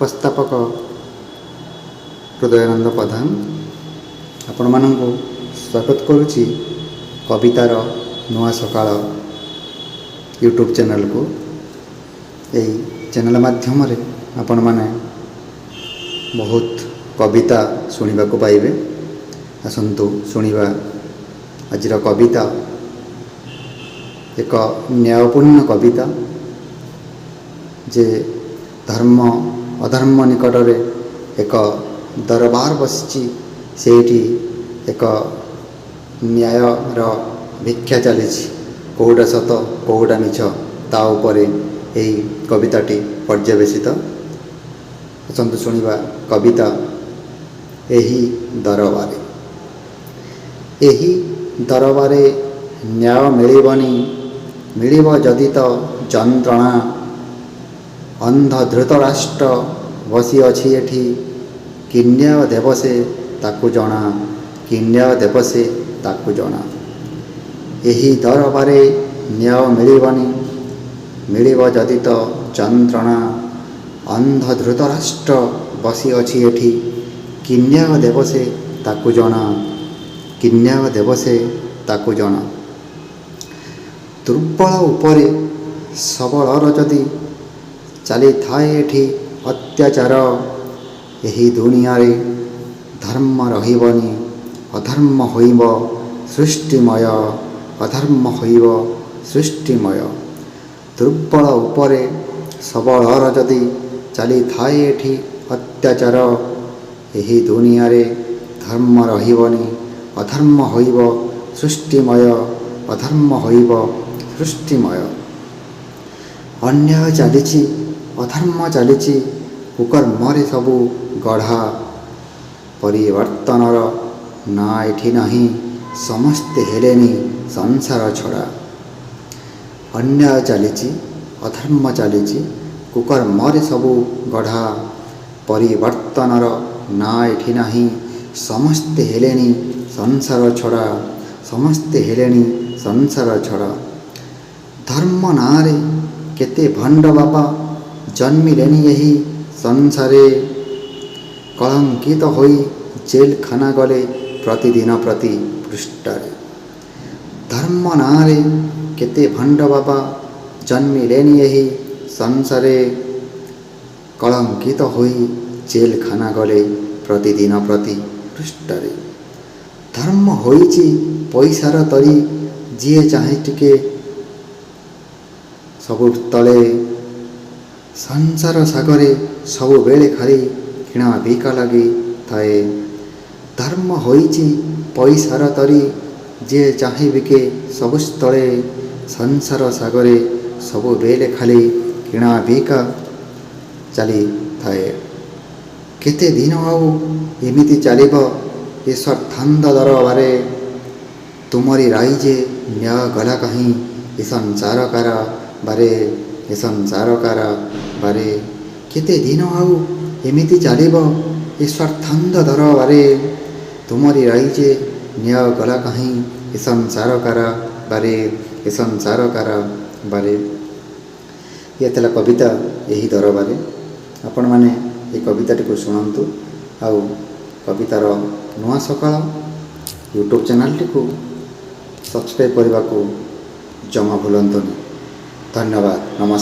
ଉପସ୍ଥାପକ ହୃଦୟାନନ୍ଦ ପ୍ରଧାନ ଆପଣମାନଙ୍କୁ ସ୍ୱାଗତ କରୁଛି କବିତାର ନୂଆ ସକାଳ ୟୁଟ୍ୟୁବ୍ ଚ୍ୟାନେଲକୁ। ଏହି ଚ୍ୟାନେଲ ମାଧ୍ୟମରେ ଆପଣମାନେ ବହୁତ କବିତା ଶୁଣିବାକୁ ପାଇବେ। ଆସନ୍ତୁ ଶୁଣିବା ଆଜିର କବିତା। ଏକ ନ୍ୟାୟପୂର୍ଣ୍ଣ କବିତା ଯେ ଧର୍ମ ଅଧର୍ମ ନିକଟରେ ଏକ ଦରବାର ବସିଛି, ସେଇଠି ଏକ ନ୍ୟାୟର ଭିକ୍ଷା ଚାଲିଛି। କେଉଁଟା ସତ କେଉଁଟା ମିଛ ତା ଉପରେ ଏହି କବିତାଟି ପର୍ଯ୍ୟବେସିତ। ଆସନ୍ତୁ ଶୁଣିବା କବିତା ଏହି ଦରବାରେ। ଏହି ଦରବାରେ ନ୍ୟାୟ ମିଳିବନି, ମିଳିବ ଯଦି ତ ଯନ୍ତ୍ରଣା। ଅନ୍ଧ ଧୃତରାଷ୍ଟ୍ର ବସିଅଛି ଏଠି, କି ନ୍ୟାୟ ଦେବ ସେ ତାକୁ ଜଣା, କି ନ୍ୟାୟ ଦେବ ସେ ତାକୁ ଜଣା। ଏହି ଦରବାରେ ନ୍ୟାୟ ମିଳିବନି, ମିଳିବ ଯଦି ତ ଯନ୍ତ୍ରଣା। ଅନ୍ଧ ଧୃତରାଷ୍ଟ୍ର ବସିଅଛି ଏଠି, କି ନ୍ୟାୟ ଦେବ ସେ ତାକୁ ଜଣା, କି ନ୍ୟାୟ ଦେବ ସେ ତାକୁ ଜଣା। ଦୁର୍ବଳ ଉପରେ ସବଳର ଯଦି ଚାଲିଥାଏ ଏଠି ଅତ୍ୟାଚାର, ଏହି ଦୁନିଆରେ ଧର୍ମ ରହିବନି, ଅଧର୍ମ ହୋଇବ ସୃଷ୍ଟିମୟ, ଅଧର୍ମ ହୋଇବ ସୃଷ୍ଟିମୟ। ଦୁର୍ବଳ ଉପରେ ସବଳର ଯଦି ଚାଲିଥାଏ ଏଠି ଅତ୍ୟାଚାର, ଏହି ଦୁନିଆରେ ଧର୍ମ ରହିବନି, ଅଧର୍ମ ହୋଇବ ସୃଷ୍ଟିମୟ, ଅଧର୍ମ ହୋଇବ ସୃଷ୍ଟିମୟ। ଅନ୍ୟାୟ ଚାଲିଛି, ଅଧର୍ମ ଚାଲିଛି, କୁକର୍ମରେ ସବୁ ଗଢ଼ା। ପରିବର୍ତ୍ତନର ନାଁ ଏଠି ନାହିଁ, ସମସ୍ତେ ହେଲେନି ସଂସାର ଛଡ଼ା। ଅନ୍ୟାୟ ଚାଲିଛି, ଅଧର୍ମ ଚାଲିଛି, କୁକର୍ମରେ ସବୁ ଗଢ଼ା। ପରିବର୍ତ୍ତନର ନାଁ ଏଠି ନାହିଁ, ସମସ୍ତେ ହେଲେଣି ସଂସାର ଛଡ଼ା, ସମସ୍ତେ ହେଲେଣି ସଂସାର ଛଡ଼ା। ଧର୍ମ ନାଁରେ କେତେ ଭଣ୍ଡ ବାବା ଜନ୍ମିଲେଣି ଏହି ସଂସାରେ, କଳଙ୍କିତ ହୋଇ ଜେଲଖାନା ଗଲେ ପ୍ରତିଦିନ ପ୍ରତି ପୃଷ୍ଠାରେ। ଧର୍ମ ନାଁରେ କେତେ ଭଣ୍ଡ ବାବା ଜନ୍ମିଲେଣି ଏହି ସଂସାରେ, କଳଙ୍କିତ ହୋଇ ଜେଲଖାନା ଗଲେ ପ୍ରତିଦିନ ପ୍ରତି ପୃଷ୍ଠାରେ। ଧର୍ମ ହୋଇଛି ପଇସାର ତରି, ଯିଏ ଚାହେଁ ଟିକେ ସବୁ ତଳେ। ସଂସାର ସାଗରେ ସବୁବେଳେ ଖାଲି କିଣା ବିକା ଲାଗିଥାଏ। ଧର୍ମ ହୋଇଛି ପଇସାର ତରି, ଯିଏ ଚାହେଁ ବିକେ ସବୁ ସ୍ଥଳେ। ସଂସାର ସାଗରେ ସବୁବେଳେ ଖାଲି କିଣା ବିକା ଚାଲିଥାଏ। କେତେ ଦିନ ଆଉ ଏମିତି ଚାଲିବ ଏ ସ୍ୱାର୍ଥାନ୍ଧ ଦରବାରେ? ତୁମରି ରାଇଜେ ନ୍ୟାୟ ଗଲା କାହିଁ ଏ ସଂସାର କାରବାରେ, ଏ ସଂସାର କାରବାରେ? କେତେ ଦିନ ଆଉ ଏମିତି ଚାଲିବ ଏ ସ୍ୱାର୍ଥାନ୍ଧ ଦରବାରେ? ତୁମରି ରାଇଜେ ନ୍ୟାୟ ଗଲା କାହିଁ ଏ ସଂସାର କାରବାରେ, ଏ ସଂସାର କାରବାରେ? ଇଏ ଥିଲା କବିତା ଏହି ଦରବାରେ। ଆପଣମାନେ ଏ କବିତାଟିକୁ ଶୁଣନ୍ତୁ, ଆଉ କବିତାର ନୂଆ ସକାଳ ୟୁଟ୍ୟୁବ୍ ଚ୍ୟାନେଲଟିକୁ ସବସ୍କ୍ରାଇବ୍ କରିବାକୁ ଜମା ଭୁଲନ୍ତୁନି। ଧନ୍ୟବାଦ, ନମସ୍କାର।